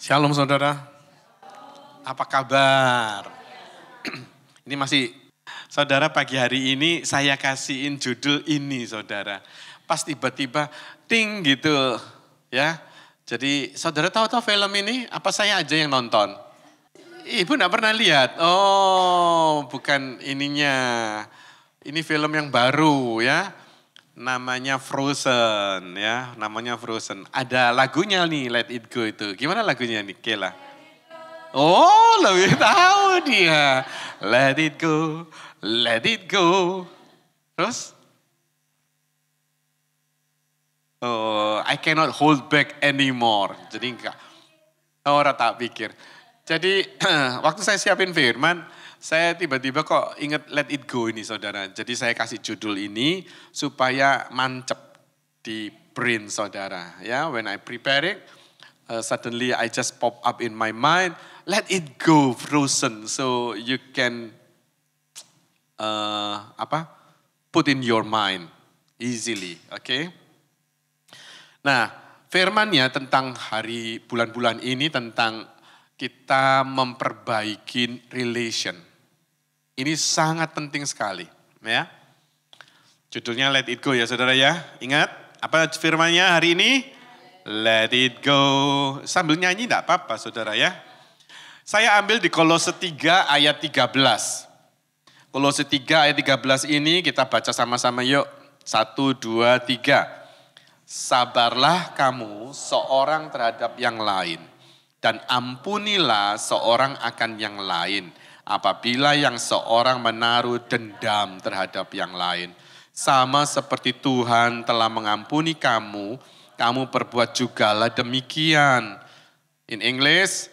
Shalom saudara, apa kabar? Ini masih, saudara pagi hari ini saya kasihin judul ini saudara. Pas tiba-tiba ting gitu ya. Jadi saudara tahu film ini? Apa saya aja yang nonton? Ibu enggak pernah lihat? Oh bukan ininya. Ini film yang baru ya. Namanya Frozen ya, namanya Frozen. Ada lagunya nih, Let It Go itu. Gimana lagunya nih, Kela? Oh, lebih tahu dia. Let it go, let it go. Terus? Oh, I cannot hold back anymore. Jadi enggak. Orang tak pikir. Jadi waktu saya siapin firman, saya tiba-tiba kok ingat Let It Go ini saudara. Jadi saya kasih judul ini supaya mancep di brain saudara. Ya, when I prepare it, suddenly I just pop up in my mind, let it go Frozen. So you can put in your mind easily, okay? Nah, firmannya tentang hari bulan-bulan ini tentang kita memperbaiki relation. Ini sangat penting sekali, ya. Judulnya Let It Go ya saudara ya. Ingat, apa firmannya hari ini? Let it go. Sambil nyanyi enggak apa-apa saudara ya. Saya ambil di Kolose 3 ayat 13. Kolose 3 ayat 13 ini kita baca sama-sama yuk. 1, 2, 3. Sabarlah kamu seorang terhadap yang lain. Dan ampunilah seorang akan yang lain. Apabila yang seorang menaruh dendam terhadap yang lain. Sama seperti Tuhan telah mengampuni kamu, kamu perbuat jugalah demikian. In English,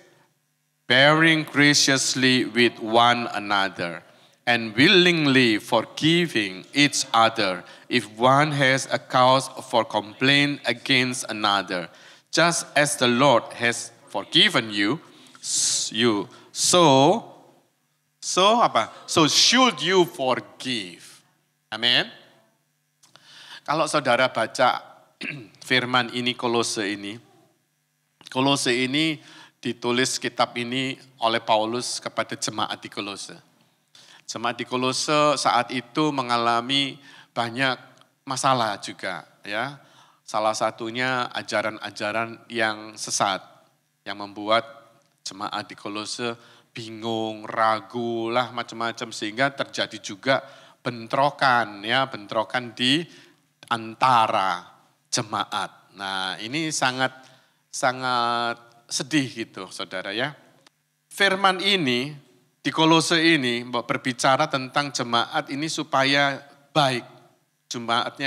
bearing graciously with one another and willingly forgiving each other if one has a cause for complaint against another. Just as the Lord has forgiven you, So should you forgive. Amin. Kalau saudara baca firman ini Kolose ini ditulis kitab ini oleh Paulus kepada jemaat di Kolose. Jemaat di Kolose saat itu mengalami banyak masalah juga ya. Salah satunya ajaran-ajaran yang sesat yang membuat jemaat di Kolose bingung, ragu lah macam-macam sehingga terjadi juga bentrokan di antara jemaat. Nah, ini sangat sedih gitu, Saudara ya. Firman ini di Kolose ini berbicara tentang jemaat ini supaya baik. Jemaat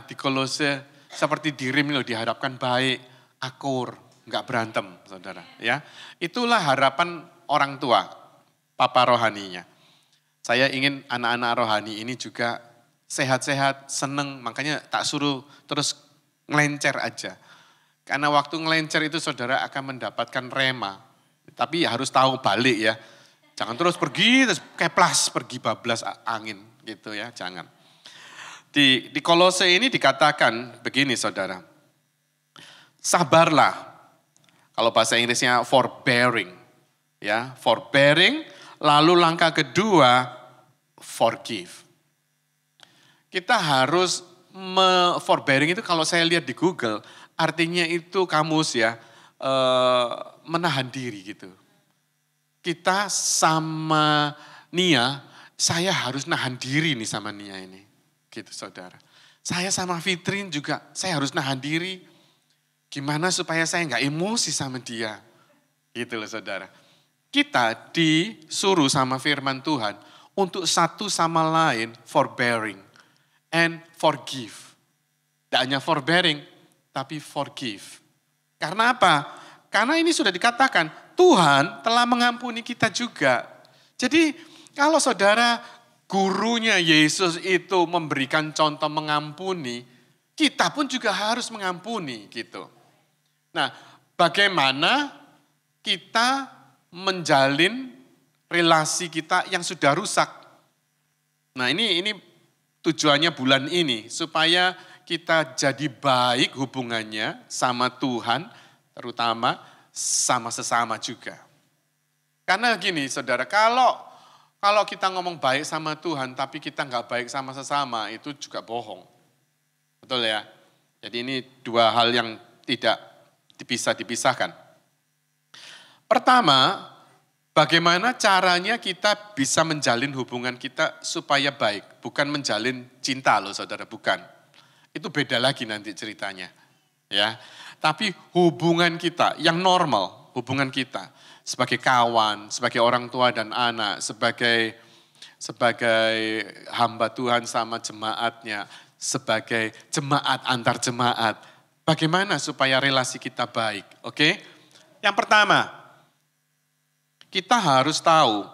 di Kolose seperti dirim loh diharapkan baik, akur, enggak berantem, Saudara ya. Itulah harapan orang tua, papa rohaninya. Saya ingin anak-anak rohani ini juga sehat-sehat, seneng, makanya tak suruh terus ngelencer aja. Karena waktu ngelencer itu saudara akan mendapatkan rema, tapi harus tahu balik ya. Jangan terus pergi, terus keplas, pergi bablas angin gitu ya, jangan. Di Kolose ini dikatakan begini saudara, sabarlah, kalau bahasa Inggrisnya forbearing. Ya, forbearing, lalu langkah kedua, forgive. Kita harus forbearing itu kalau saya lihat di Google, artinya itu kamus ya, menahan diri gitu. Kita sama Nia, saya harus nahan diri nih sama Nia ini. Gitu saudara. Saya sama Fitrin juga, saya harus nahan diri. Gimana supaya saya nggak emosi sama dia. Gitu loh saudara. Kita disuruh sama firman Tuhan untuk satu sama lain forbearing and forgive. Tidak hanya forbearing, tapi forgive. Karena apa? Karena ini sudah dikatakan, Tuhan telah mengampuni kita juga. Jadi kalau saudara gurunya Yesus itu memberikan contoh mengampuni, kita pun juga harus mengampuni gitu. Nah, bagaimana kita menjalin relasi kita yang sudah rusak. Nah ini tujuannya bulan ini, supaya kita jadi baik hubungannya sama Tuhan, terutama sama sesama juga. Karena gini saudara, kalau kita ngomong baik sama Tuhan tapi kita nggak baik sama sesama, itu juga bohong. Betul ya? Jadi ini dua hal yang tidak bisa dipisahkan. Pertama, bagaimana caranya kita bisa menjalin hubungan kita supaya baik. Bukan menjalin cinta loh saudara, bukan. Itu beda lagi nanti ceritanya. Ya, tapi hubungan kita yang normal, hubungan kita sebagai kawan, sebagai orang tua dan anak, sebagai hamba Tuhan sama jemaatnya, sebagai jemaat antar jemaat. Bagaimana supaya relasi kita baik, oke? Yang pertama, kita harus tahu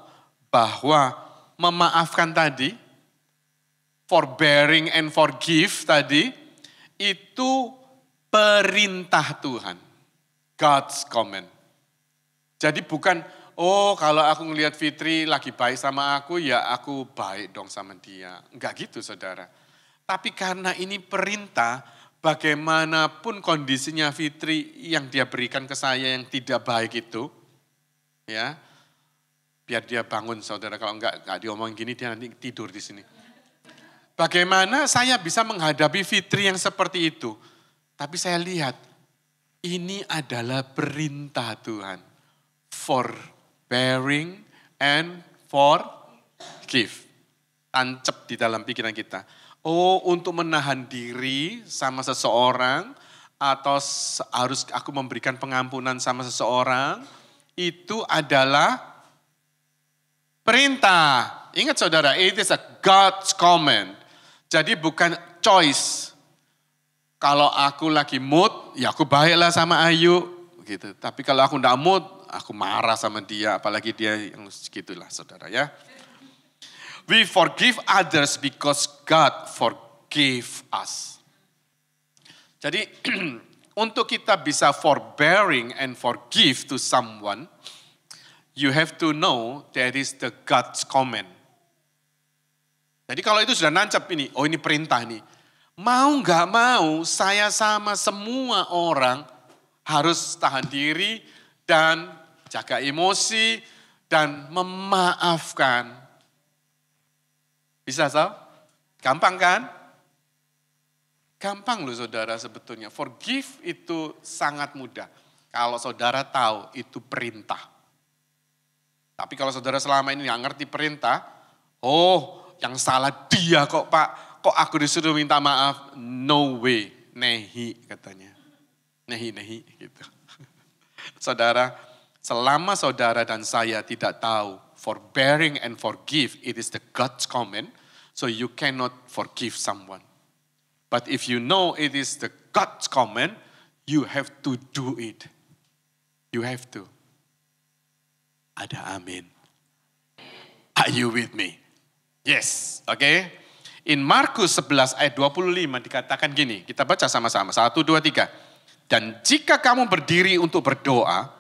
bahwa memaafkan tadi, forbearing and forgive tadi, itu perintah Tuhan. God's command. Jadi bukan, oh kalau aku ngelihat Fitri lagi baik sama aku, ya aku baik dong sama dia. Enggak gitu saudara. Tapi karena ini perintah, bagaimanapun kondisinya Fitri yang dia berikan ke saya yang tidak baik itu, ya, biar dia bangun saudara, kalau enggak diomongin gini dia nanti tidur di sini. Bagaimana saya bisa menghadapi Fitri yang seperti itu? Tapi saya lihat, ini adalah perintah Tuhan. Forbearing and forgive. Tancap di dalam pikiran kita. Oh, untuk menahan diri sama seseorang, atau harus aku memberikan pengampunan sama seseorang, itu adalah perintah. Ingat saudara, it is a God's command. Jadi bukan choice. Kalau aku lagi mood, ya aku baiklah sama Ayu. Gitu. Tapi kalau aku enggak mood, aku marah sama dia. Apalagi dia yang segitulah saudara ya. We forgive others because God forgave us. Jadi untuk kita bisa forbearing and forgive to someone, you have to know that is the God's command. Jadi kalau itu sudah nancap ini, oh ini perintah nih. Mau nggak mau, saya sama semua orang harus tahan diri dan jaga emosi dan memaafkan. Bisa so? Gampang kan? Gampang loh saudara sebetulnya. Forgive itu sangat mudah. Kalau saudara tahu itu perintah. Tapi kalau saudara selama ini nggak ngerti perintah, oh yang salah dia kok Pak. Kok aku disuruh minta maaf? No way. Nehi katanya. Nehi gitu. Saudara, selama saudara dan saya tidak tahu forbearing and forgive, it is the God's command, so you cannot forgive someone. But if you know it is the God's command, you have to do it. You have to. Ada amin. Are you with me? Yes, okay. In Markus 11 ayat 25 dikatakan gini, kita baca sama-sama, 1, 2, 3. Dan jika kamu berdiri untuk berdoa,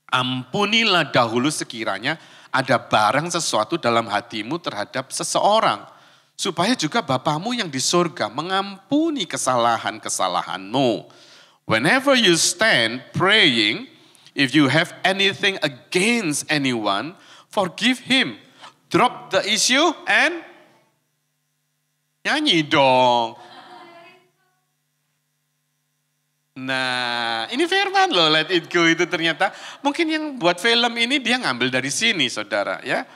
ampunilah dahulu sekiranya ada barang sesuatu dalam hatimu terhadap seseorang. Supaya juga Bapamu yang di surga mengampuni kesalahan-kesalahanmu. Whenever you stand praying, if you have anything against anyone, forgive him. Drop the issue and nyanyi dong. Nah, ini firman loh, let it go itu ternyata. Mungkin yang buat film ini dia ngambil dari sini saudara ya.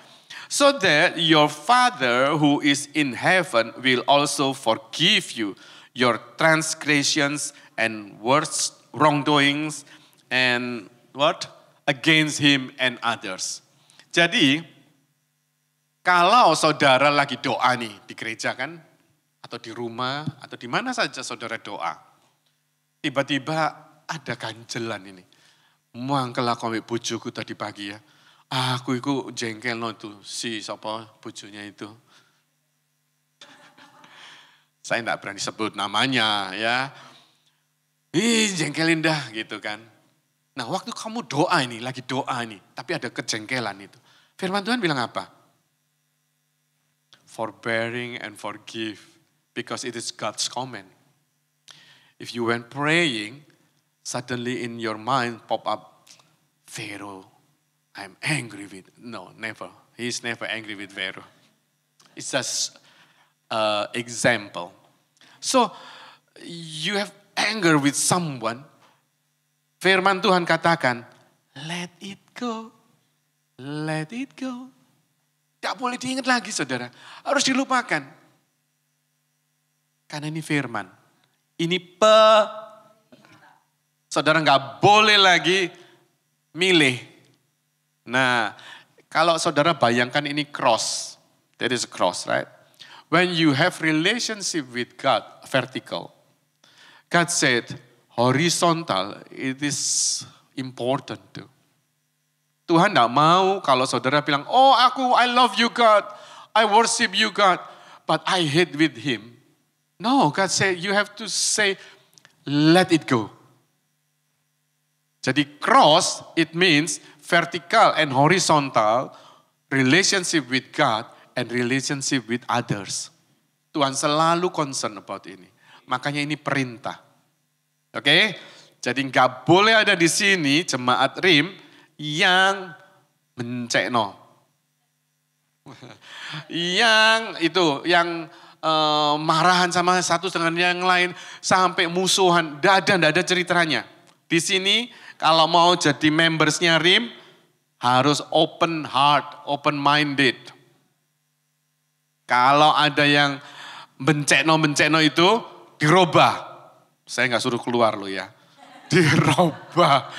So that your Father who is in heaven will also forgive you your transgressions and worst wrongdoings and what? Against him and others. Jadi, kalau saudara lagi doa nih di gereja kan, atau di rumah, atau di mana saja saudara doa. Tiba-tiba ada ganjelan ini. Mangkel aku ambil bojoku tadi pagi ya. Aku itu jengkel no itu, si siapa bojonya itu. Saya enggak berani sebut namanya ya. Jengkelin dah gitu kan. Nah waktu kamu doa ini, lagi doa ini, tapi ada kejengkelan itu. Firman Tuhan bilang apa? Forbearing and forgive. Because it is God's command. If you went praying, suddenly in your mind pop up, Pharaoh, I'm angry with, no, never. He's never angry with Pharaoh. It's just example. So, you have anger with someone, firman Tuhan katakan, let it go, let it go. Gak boleh diingat lagi saudara, harus dilupakan. Karena ini firman, ini saudara gak boleh lagi milih. Nah, kalau saudara bayangkan ini cross, there is a cross, right? When you have relationship with God, vertical, God said, horizontal, it is important too. Tuhan tidak mau kalau saudara bilang, oh I love you God, I worship you God, but I hate with him. No, God said you have to say, let it go. Jadi cross, it means vertical and horizontal relationship with God and relationship with others. Tuhan selalu concern about ini. Makanya ini perintah. Oke? Jadi nggak boleh ada di sini jemaat Rim yang mencekno. yang marahan sama satu dengan yang lain sampai musuhan. Nggak ada ceritanya. Di sini kalau mau jadi membersnya Rim harus open heart, open minded. Kalau ada yang benceno itu dirubah. Saya nggak suruh keluar loh ya. Dirubah.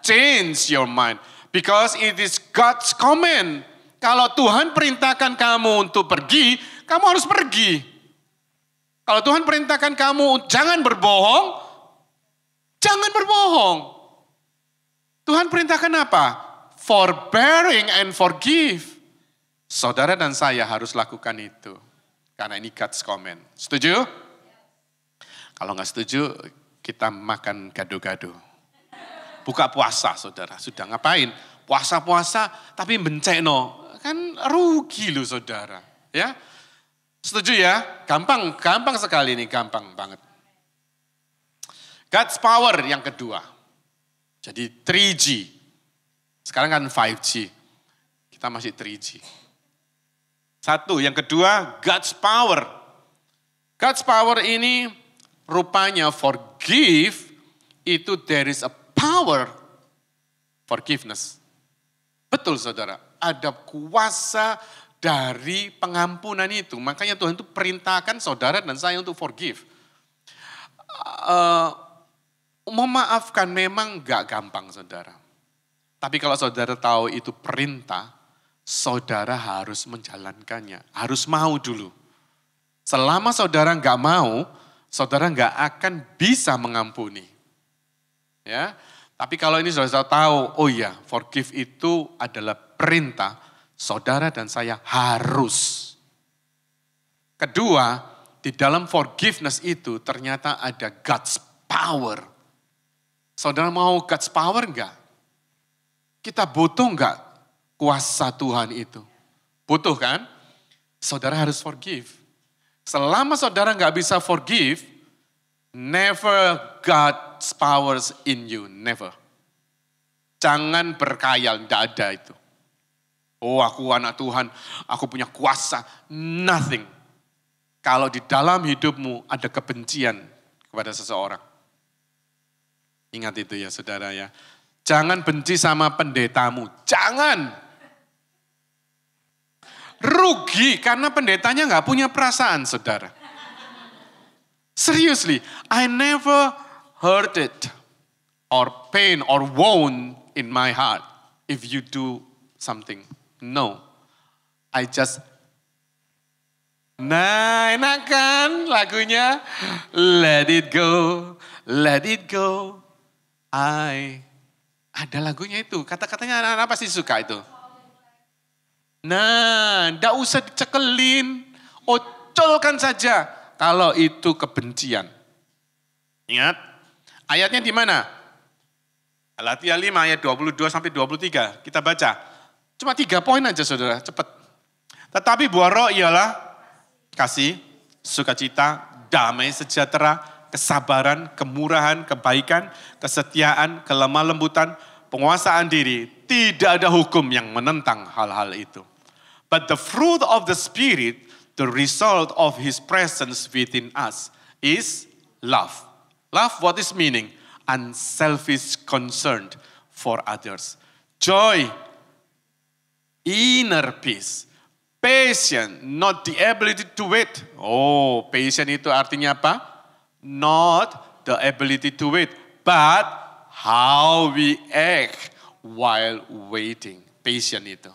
Change your mind. Because it is God's command. Kalau Tuhan perintahkan kamu untuk pergi, kamu harus pergi. Kalau Tuhan perintahkan kamu jangan berbohong, jangan berbohong. Tuhan perintahkan apa? Forbearing and forgive. Saudara dan saya harus lakukan itu. Karena ini God's command. Setuju? Kalau nggak setuju, kita makan gado-gado. Buka puasa, saudara. Sudah ngapain? Puasa-puasa, tapi benceno. Kan rugi loh, saudara. Ya, setuju ya? Gampang sekali ini, gampang banget. God's power yang kedua. Jadi 3G. Sekarang kan 5G. Kita masih 3G. Satu, yang kedua, God's power. God's power ini rupanya forgive, itu there is a power forgiveness. Betul saudara, ada kuasa dari pengampunan itu. Makanya Tuhan itu perintahkan saudara dan saya untuk forgive. Memaafkan memang gak gampang saudara. Tapi kalau saudara tahu itu perintah, saudara harus menjalankannya. Harus mau dulu. Selama saudara gak mau, saudara gak akan bisa mengampuni. Ya, tapi kalau ini saudara tahu, oh iya, forgive itu adalah perintah, saudara dan saya harus. Kedua, di dalam forgiveness itu ternyata ada God's power. Saudara mau God's power enggak? Kita butuh enggak kuasa Tuhan itu? Butuh kan? Saudara harus forgive. Selama saudara enggak bisa forgive, never God's powers in you, never. Jangan berkhayal, tidak ada itu. Oh aku anak Tuhan, aku punya kuasa, nothing. Kalau di dalam hidupmu ada kebencian kepada seseorang. Ingat itu ya saudara ya. Jangan benci sama pendetamu, jangan. Rugi karena pendetanya gak punya perasaan saudara. Seriously, I never hurt it or pain or wound in my heart if you do something. No, I just, nah enak kan lagunya, let it go, let it go. Ada lagunya itu, kata-katanya anak-anak pasti suka itu. Nah, ndak usah dicekelin, ocolkan saja. Kalau itu kebencian. Ingat, ayatnya di mana? Galatia 5 ayat 22 sampai 23. Kita baca. Cuma 3 poin aja saudara, cepat. Tetapi buah roh ialah kasih, sukacita, damai sejahtera, kesabaran, kemurahan, kebaikan, kesetiaan, kelemah lembutan, penguasaan diri, tidak ada hukum yang menentang hal-hal itu. But the fruit of the Spirit, the result of His presence within us is love. Love, what is meaning? Unselfish concern for others. Joy, inner peace. Patience, not the ability to wait. Oh, patience itu artinya apa? Not the ability to wait, but how we act while waiting. Patience itu.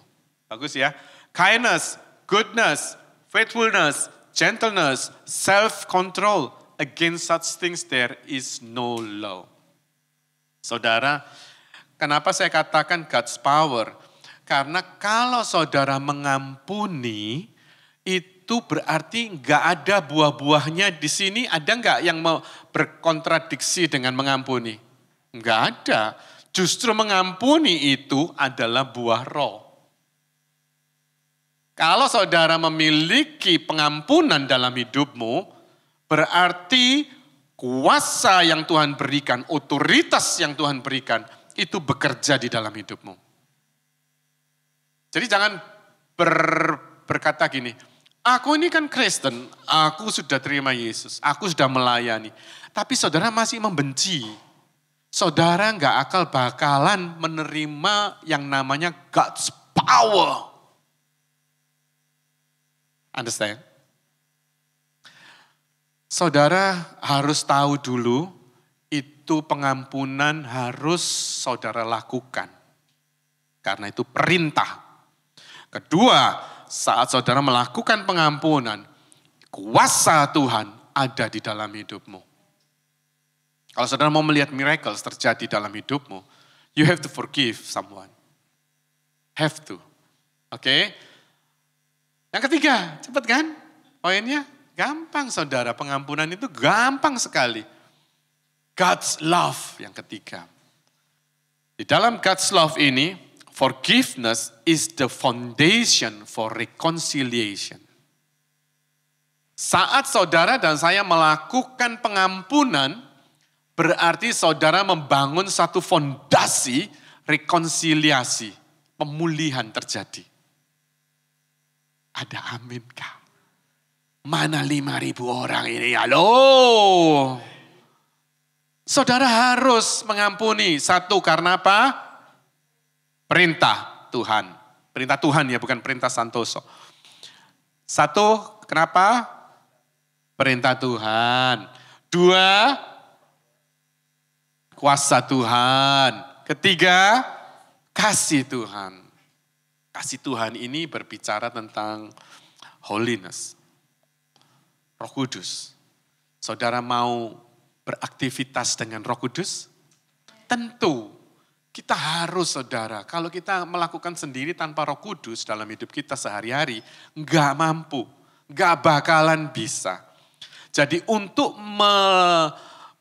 Bagus ya. Kindness, goodness, faithfulness, gentleness, self-control. Against such things there is no law. Saudara, kenapa saya katakan God's power? Karena kalau saudara mengampuni, itu berarti nggak ada buah-buahnya di sini. Ada nggak yang mau berkontradiksi dengan mengampuni? Nggak ada. Justru mengampuni itu adalah buah roh. Kalau saudara memiliki pengampunan dalam hidupmu, berarti kuasa yang Tuhan berikan, otoritas yang Tuhan berikan, itu bekerja di dalam hidupmu. Jadi jangan berkata gini, aku ini kan Kristen, aku sudah terima Yesus, aku sudah melayani. Tapi saudara masih membenci. Saudara nggak bakalan menerima yang namanya God's power. Understand? Saudara harus tahu dulu, itu pengampunan harus saudara lakukan. Karena itu perintah. Kedua, saat saudara melakukan pengampunan, kuasa Tuhan ada di dalam hidupmu. Kalau saudara mau melihat miracles terjadi dalam hidupmu, you have to forgive someone. Have to. Oke? Yang ketiga, cepat kan? Poinnya gampang saudara, pengampunan itu gampang sekali. God's love yang ketiga. Di dalam God's love ini, forgiveness is the foundation for reconciliation. Saat saudara dan saya melakukan pengampunan, berarti saudara membangun satu fondasi rekonsiliasi, pemulihan terjadi. Ada amin kah? Mana 5.000 orang ini? Halo? Saudara harus mengampuni. Satu, karena apa? Perintah Tuhan. Perintah Tuhan ya, bukan perintah Santoso. Satu, kenapa? Perintah Tuhan. Dua, kuasa Tuhan. Ketiga, kasih Tuhan. Kasih Tuhan ini berbicara tentang holiness. Roh Kudus. Saudara mau beraktivitas dengan Roh Kudus? Tentu. Kita harus saudara, kalau kita melakukan sendiri tanpa Roh Kudus dalam hidup kita sehari-hari, enggak mampu, enggak bakalan bisa. Jadi untuk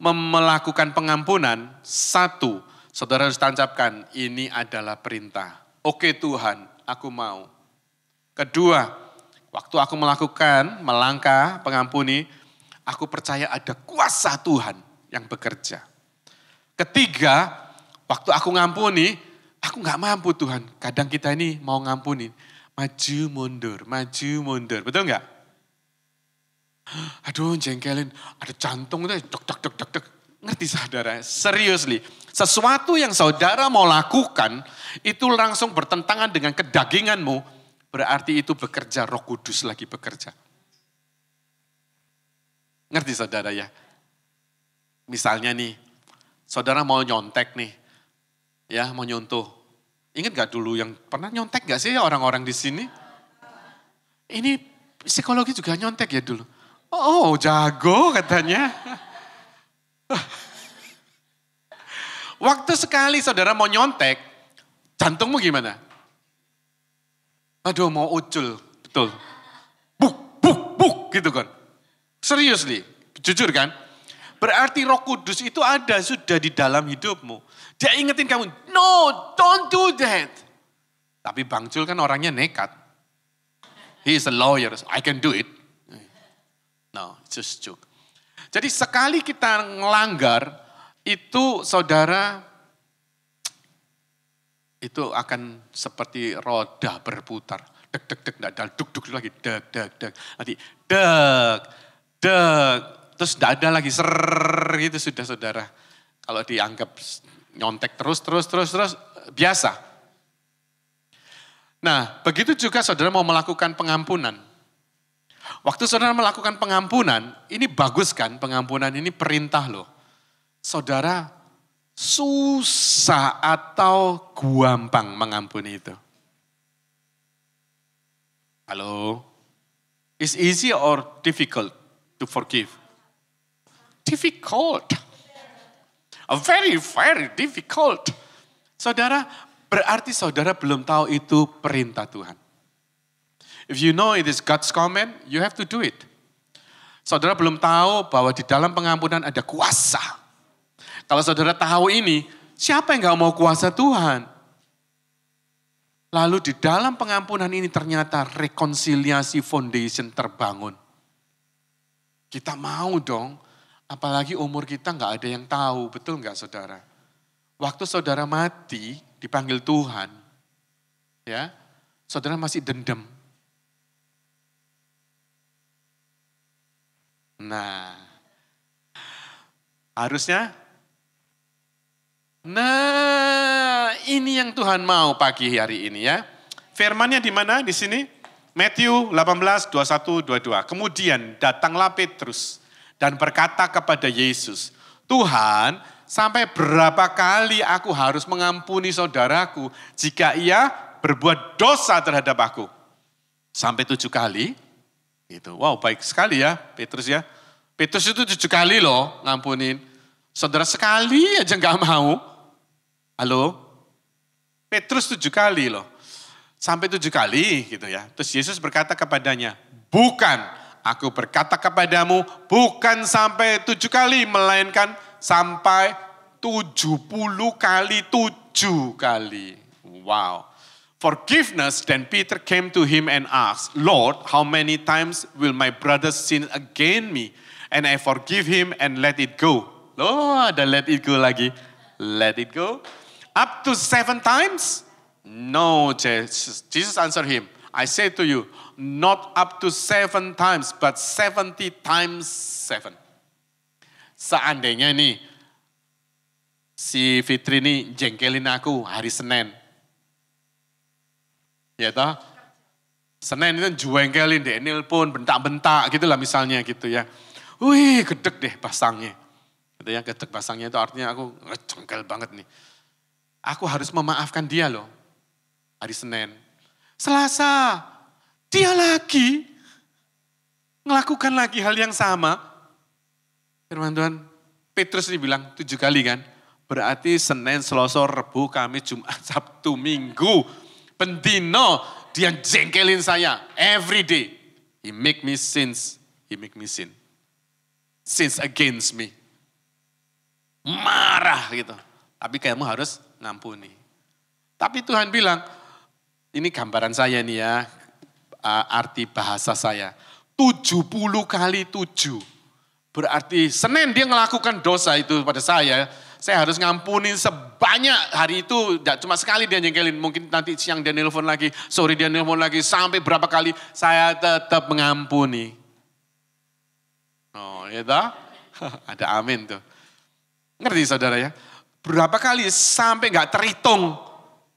melakukan pengampunan, satu, saudara harus tancapkan, ini adalah perintah. Oke Tuhan, aku mau. Kedua, waktu aku melakukan, melangkah, pengampuni, aku percaya ada kuasa Tuhan yang bekerja. Ketiga, waktu aku ngampuni, aku gak mampu Tuhan. Kadang kita ini mau ngampuni, maju mundur. Betul gak? Aduh jengkelin, ada jantung itu dek. Ngerti saudara? Seriously, sesuatu yang saudara mau lakukan, itu langsung bertentangan dengan kedaginganmu, berarti itu bekerja, Roh Kudus lagi bekerja. Ngerti saudara ya? Misalnya nih, saudara mau nyontek nih, ya mau nyontoh. Ingat gak dulu yang pernah nyontek gak sih orang-orang di sini? Ini psikologi juga nyontek ya dulu. Oh jago katanya. Waktu sekali saudara mau nyontek, jantungmu gimana? Aduh mau ucul, betul. Buk gitu kan. Seriously, jujur kan? Berarti Roh Kudus itu ada sudah di dalam hidupmu. Dia ingetin kamu, no, don't do that. Tapi Bang Jul kan orangnya nekat. He is a lawyer, so I can do it. No, it's just joke. Jadi sekali kita ngelanggar, itu saudara itu akan seperti roda berputar. Dek, dek, dek, enggak ada duk, duk lagi, dek, dek, dek. Nanti dek, dek. Terus enggak ada lagi, ser gitu sudah saudara. Kalau dianggap nyontek terus, biasa. Nah, begitu juga saudara mau melakukan pengampunan. Waktu saudara melakukan pengampunan, ini bagus kan pengampunan ini perintah loh. Saudara susah atau gampang mengampuni itu? Halo? Is easy or difficult to forgive? Difficult. Very, very difficult. Saudara, berarti saudara belum tahu itu perintah Tuhan. If you know it is God's command, you have to do it. Saudara belum tahu bahwa di dalam pengampunan ada kuasa. Kalau saudara tahu ini, siapa yang gak mau kuasa Tuhan? Lalu di dalam pengampunan ini ternyata rekonsiliasi foundation terbangun. Kita mau dong, apalagi umur kita gak ada yang tahu, betul gak saudara? Waktu saudara mati, dipanggil Tuhan, ya, saudara masih dendam. Nah, harusnya, ini yang Tuhan mau pagi hari ini ya. Firman-Nya di mana? Di sini. Matius 18, 21, 22. Kemudian datanglah Petrus dan berkata kepada Yesus, Tuhan, sampai berapa kali aku harus mengampuni saudaraku jika ia berbuat dosa terhadap aku? Sampai 7 kali. Gitu. Wow, baik sekali ya Petrus ya. Petrus itu 7 kali loh ngampunin. Saudara sekali aja gak mau. Halo? Petrus 7 kali loh. Sampai 7 kali gitu ya. Terus Yesus berkata kepadanya, bukan, aku berkata kepadamu, bukan sampai 7 kali, melainkan sampai 70 kali 7 kali. Wow. Forgiveness, then Peter came to him and asked, Lord, how many times will my brother sin against me? And I forgive him and let it go. Loh, ada let it go lagi. Let it go. Up to 7 times? No, Jesus answered him, I say to you, not up to 7 times, but 70 times 7. Seandainya nih, si Fitri nih jengkelin aku hari Senin. Ya toh? Senin itu jengkelin deh, nelpon, bentak-bentak gitu lah misalnya gitu ya. Wih, gedek deh pasangnya. Gitu ya, gedek pasangnya itu artinya aku jengkel banget nih. Aku harus memaafkan dia loh. Hari Senin. Selasa, dia lagi melakukan lagi hal yang sama. Firman Tuhan, Petrus dibilang 7 kali kan. Berarti Senin, Selasa, Rebu, Kamis, Jumat, Sabtu, Minggu. Pendino, dia jengkelin saya. Every day. He make me sin. He make me sin. Sins against me. Marah gitu. Tapi kamu harus ngampuni. Tapi Tuhan bilang, ini gambaran saya nih ya, arti bahasa saya. 70 kali 7. Berarti Senin dia melakukan dosa itu pada saya harus ngampuni sebanyak hari itu, tidak cuma sekali dia jengkelin, mungkin nanti siang dia nelpon lagi, sore dia nelpon lagi, sampai berapa kali saya tetap mengampuni. Oh ya toh? Ada amin tuh. Ngerti saudara ya? Berapa kali sampai gak terhitung.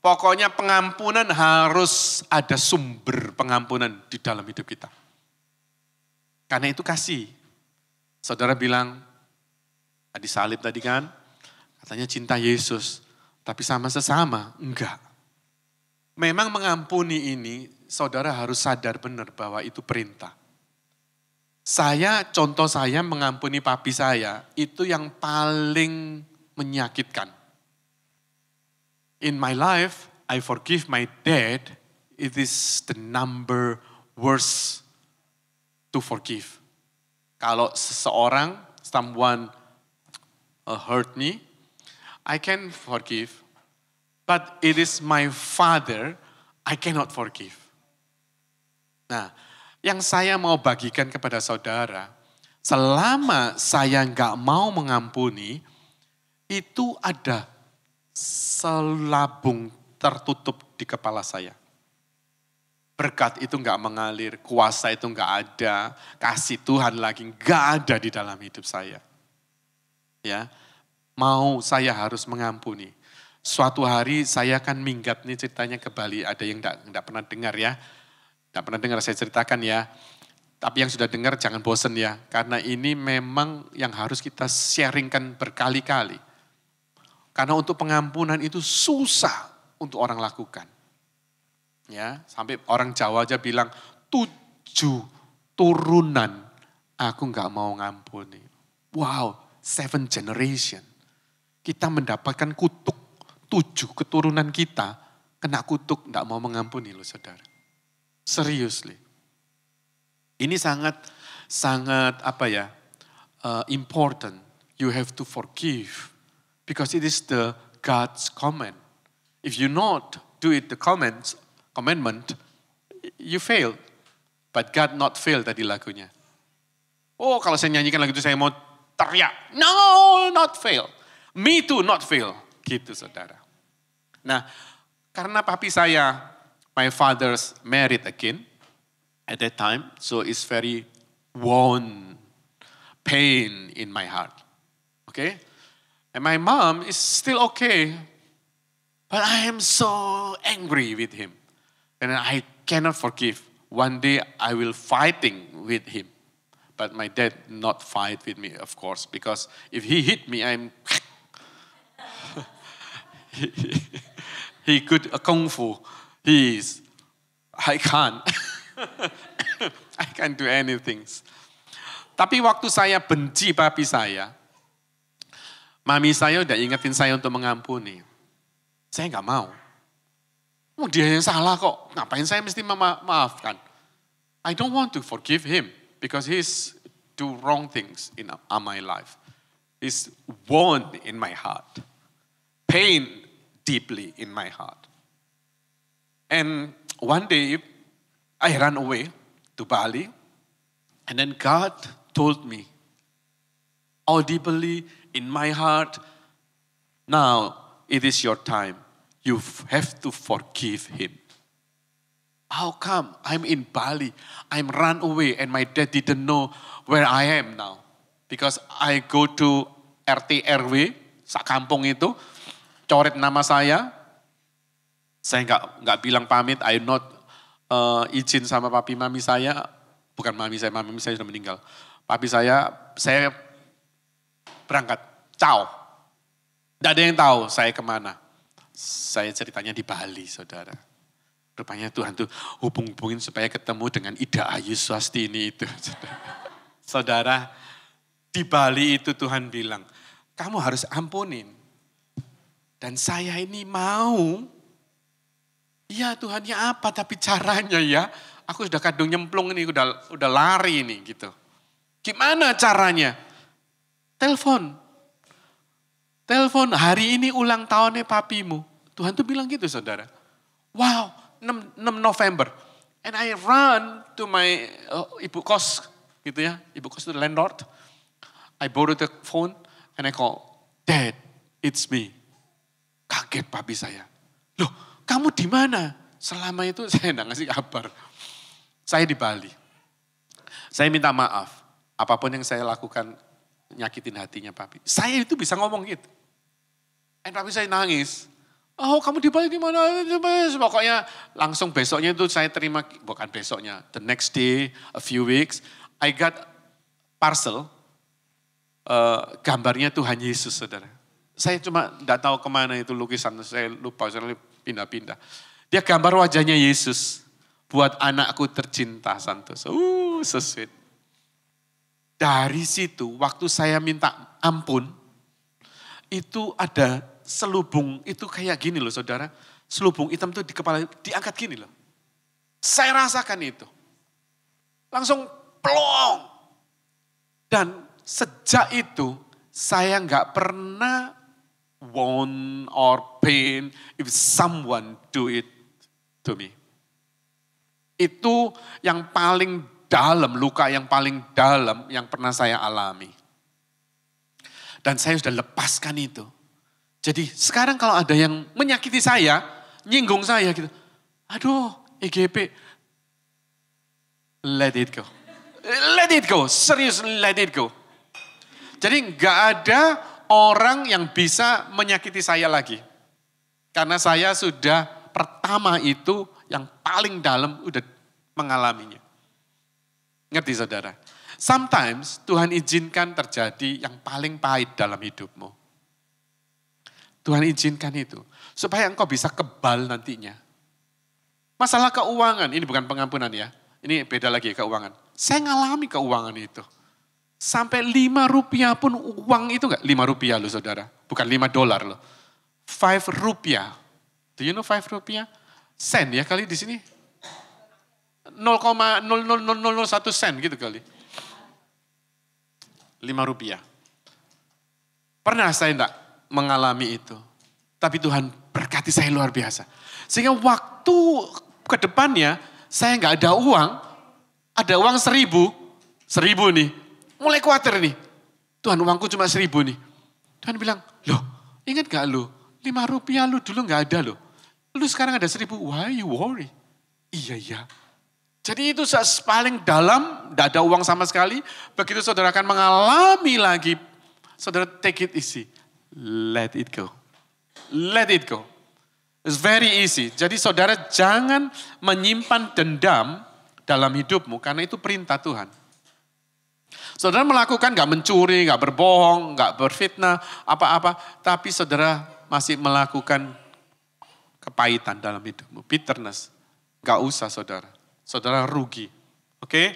Pokoknya pengampunan harus ada sumber pengampunan di dalam hidup kita. Karena itu kasih. Saudara bilang, tadi salib tadi kan, katanya cinta Yesus. Tapi sama sesama, enggak. Memang mengampuni ini, saudara harus sadar benar bahwa itu perintah. Contoh saya mengampuni papi saya, itu yang paling menyakitkan. In my life, I forgive my dad, it is the number worst to forgive. Kalau seseorang, someone hurt me, I can forgive. But it is my father, I cannot forgive. Nah, yang saya mau bagikan kepada saudara, selama saya nggak mau mengampuni, itu ada selabung tertutup di kepala saya. Berkat itu enggak mengalir, kuasa itu enggak ada, kasih Tuhan lagi enggak ada di dalam hidup saya. Ya, mau saya harus mengampuni. Suatu hari saya akan minggat nih ceritanya ke Bali, ada yang enggak pernah dengar ya. Enggak pernah dengar saya ceritakan ya. Tapi yang sudah dengar jangan bosen ya, karena ini memang yang harus kita sharingkan berkali-kali. Karena untuk pengampunan itu susah untuk orang lakukan. Ya, sampai orang Jawa aja bilang 7 turunan aku enggak mau ngampuni. Wow, 7 generation. Kita mendapatkan kutuk, 7 keturunan kita kena kutuk enggak mau mengampuni loh saudara. Seriously. Ini sangat important. You have to forgive. Because it is the God's command. If you not do it the commandment, you fail. But God not fail tadi lagunya. Oh kalau saya nyanyikan lagu itu saya mau teriak. No, not fail. Me too, not fail. Gitu saudara. Nah karena papi saya, my father's married again at that time. So it's very wound, pain in my heart. Okay? And my mom is still okay. But I am so angry with him. And I cannot forgive. One day I will fighting with him. But my dad not fight with me, of course. Because if he hit me, I'm... he could kung fu. I can't. I can't do anything. Tapi waktu saya benci papi saya, mami saya udah ingetin saya untuk mengampuni. Saya nggak mau. Oh, dia yang salah kok. Ngapain saya mesti memaafkan? I don't want to forgive him because he's do wrong things in my life. He's wound in my heart. Pain deeply in my heart. And one day I ran away to Bali and then God told me audibly in my heart, now it is your time. You have to forgive him. How come? I'm in Bali. I'm run away and my dad didn't know where I am now. Because I go to RT RW, sakampung itu, coret nama saya nggak bilang pamit, I not izin sama papi mami saya, bukan mami saya sudah meninggal. Papi saya berangkat, ciao. Tidak ada yang tahu saya kemana. Saya ceritanya di Bali, saudara. Rupanya Tuhan tuh hubungin supaya ketemu dengan Ida Ayu Swastini itu. Saudara, di Bali itu Tuhan bilang, kamu harus ampunin. Dan saya ini mau. Iya Tuhannya apa, tapi caranya ya. Aku sudah kadung nyemplung ini, udah lari ini gitu. Gimana caranya? Telepon, hari ini ulang tahunnya papimu. Tuhan tuh bilang gitu saudara. Wow, 6 November. And I run to my ibu kos gitu ya. Ibu kos itu landlord. I borrow the phone and I call, Dad, it's me. Kaget papi saya. Loh, kamu di mana? Selama itu saya enggak ngasih kabar. Saya di Bali. Saya minta maaf. Apapun yang saya lakukan nyakitin hatinya papi. Saya itu bisa ngomong gitu. And papi saya nangis. Oh kamu di Bali di mana? Pokoknya langsung besoknya itu saya terima, bukan besoknya. The next day, a few weeks, I got parcel. Gambarnya Tuhan Yesus saudara. Saya cuma enggak tahu kemana itu lukisan, saya lupa, saya pindah-pindah. Dia gambar wajahnya Yesus. Buat anakku tercinta Santos. So sweet. Dari situ waktu saya minta ampun, itu ada selubung, itu kayak gini loh saudara. Selubung hitam itu di kepala, diangkat gini loh. Saya rasakan itu. Langsung plong. Dan sejak itu saya nggak pernah want or pain if someone do it to me. Itu yang paling dalam, luka yang paling dalam yang pernah saya alami. Dan saya sudah lepaskan itu. Jadi sekarang kalau ada yang menyakiti saya nyinggung saya gitu. Aduh, EGP, let it go. Let it go, serius let it go. Jadi nggak ada orang yang bisa menyakiti saya lagi. Karena saya sudah pertama itu yang paling dalam udah mengalaminya. Ngerti saudara? Sometimes Tuhan izinkan terjadi yang paling pahit dalam hidupmu. Tuhan izinkan itu. Supaya engkau bisa kebal nantinya. Masalah keuangan, ini bukan pengampunan ya. Ini beda lagi keuangan. Saya ngalami keuangan itu. Sampai 5 rupiah pun uang itu enggak 5 rupiah loh saudara. Bukan 5 dolar loh. 5 rupiah. Do you know 5 rupiah? Sen ya kali di sini. 0,00001 sen gitu kali. 5 rupiah. Pernah saya enggak mengalami itu. Tapi Tuhan berkati saya luar biasa. Sehingga waktu ke depannya saya enggak ada uang. Ada uang 1.000 nih. Mulai khawatir nih. Tuhan uangku cuma 1.000 nih. Tuhan bilang, loh ingat gak lu? 5 rupiah lu dulu gak ada loh. Lu sekarang ada 1.000, why you worry? Iya. Jadi itu paling dalam, gak ada uang sama sekali. Begitu saudara akan mengalami lagi, saudara take it easy. Let it go. Let it go. It's very easy. Jadi saudara jangan menyimpan dendam dalam hidupmu karena itu perintah Tuhan. Saudara melakukan gak mencuri, gak berbohong, gak berfitnah, apa-apa. Tapi saudara masih melakukan kepahitan dalam hidupmu. Bitterness. Gak usah saudara. Saudara rugi. Oke?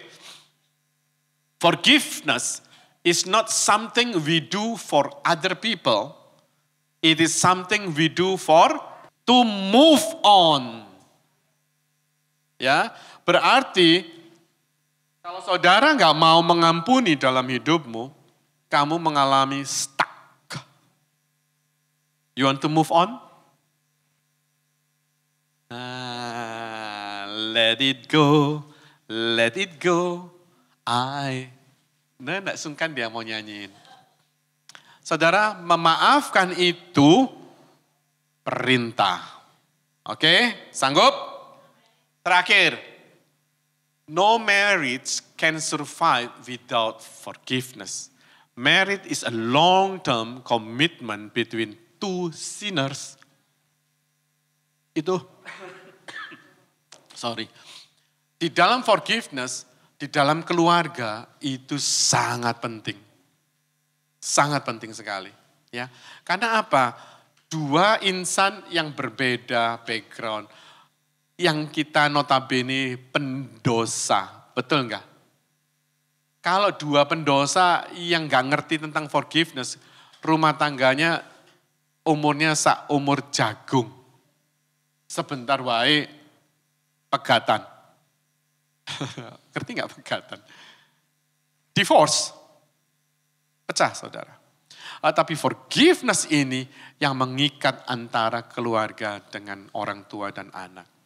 Forgiveness is not something we do for other people. It is something we do to move on. Ya, berarti kalau saudara nggak mau mengampuni dalam hidupmu, kamu mengalami stuck. You want to move on? Let it go, let it go. Nggak sungkan dia mau nyanyiin. Saudara, memaafkan itu perintah. Oke, sanggup? Terakhir. No marriage can survive without forgiveness. Marriage is a long-term commitment between two sinners. Itu, di dalam forgiveness, di dalam keluarga itu sangat penting. Sangat penting sekali. Ya, karena apa? Dua insan yang berbeda background. Yang kita notabene pendosa, betul enggak? Kalau dua pendosa yang enggak ngerti tentang forgiveness, rumah tangganya umurnya seumur jagung. Sebentar wae pegatan. Ngerti enggak pegatan? Divorce. Pecah saudara. Tapi forgiveness ini yang mengikat antara keluarga dengan orang tua dan anak.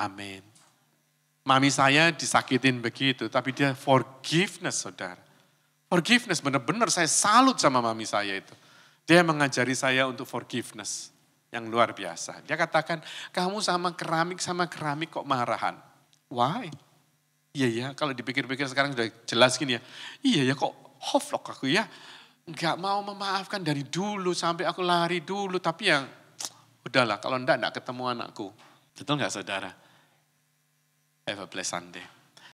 Amin. Mami saya disakitin begitu, tapi dia forgiveness saudara. Forgiveness benar-benar saya salut sama mami saya itu. Dia mengajari saya untuk forgiveness yang luar biasa. Dia katakan, kamu sama keramik kok marahan. Why? Iya ya, kalau dipikir-pikir sekarang sudah jelas gini ya. Iya ya kok hoflok aku ya. Enggak mau memaafkan dari dulu sampai aku lari dulu. Tapi yang udahlah kalau enggak ketemu anakku. Betul enggak saudara? Have a blessed Sunday.